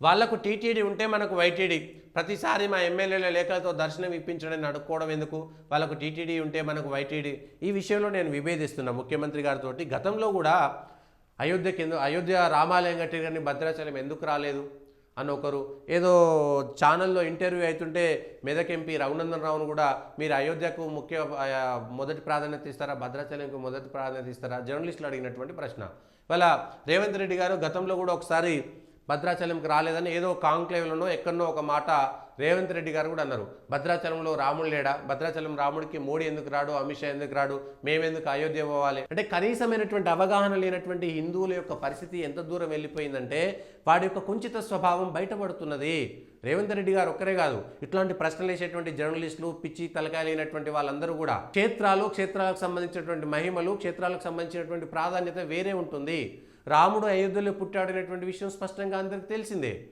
వాళ్లకు టీటీడీ ఉంటే మనకు వైటీడీ. ప్రతిసారి మా ఎమ్మెల్యేల లేఖలతో దర్శనం ఇప్పించడానికి అడుక్కోవడం ఎందుకు? వాళ్ళకు టీటీడీ ఉంటే మనకు వైటీడీ. ఈ విషయంలో నేను విభేదిస్తున్నా ముఖ్యమంత్రి గారితో. గతంలో కూడా అయోధ్య రామాలయం కట్టిన భద్రాచలం ఎందుకు రాలేదు అని ఒకరు ఏదో ఛానల్లో ఇంటర్వ్యూ అవుతుంటే మెదక్ ఎంపీ రఘునందన్ రావును కూడా మీరు అయోధ్యకు మొదటి ప్రాధాన్యత ఇస్తారా, భద్రాచలంకు మొదటి ప్రాధాన్యత ఇస్తారా జర్నలిస్టులు అడిగినటువంటి ప్రశ్న. ఇవాళ రేవంత్ రెడ్డి గారు గతంలో కూడా ఒకసారి భద్రాచలంకి రాలేదని ఏదో కాంక్లేవ్లోనో ఎక్కడనో ఒక మాట రేవంత్ రెడ్డి గారు కూడా అన్నారు. భద్రాచలంలో రాముడు లేడా, భద్రాచలం రాముడికి మోడీ ఎందుకు రాడు, అమిత్ షా ఎందుకు రాడు, మేమెందుకు అయోధ్య పోవాలి అంటే కనీసమైనటువంటి అవగాహన లేనటువంటి హిందువుల యొక్క పరిస్థితి ఎంత దూరం వెళ్ళిపోయిందంటే వాడి యొక్క కుంచిత స్వభావం బయటపడుతున్నది. రేవంత్ రెడ్డి గారు ఒక్కరే కాదు, ఇట్లాంటి ప్రశ్నలు వేసేటువంటి జర్నలిస్టులు, పిచ్చి తలకాయలైనటువంటి వాళ్ళందరూ కూడా క్షేత్రాలకు సంబంధించినటువంటి మహిమలు, క్షేత్రాలకు సంబంధించినటువంటి ప్రాధాన్యత వేరే ఉంటుంది. రాముడు అయోధ్యలో పుట్టాడనేటువంటి విషయం స్పష్టంగా అందరికీ తెలిసిందే.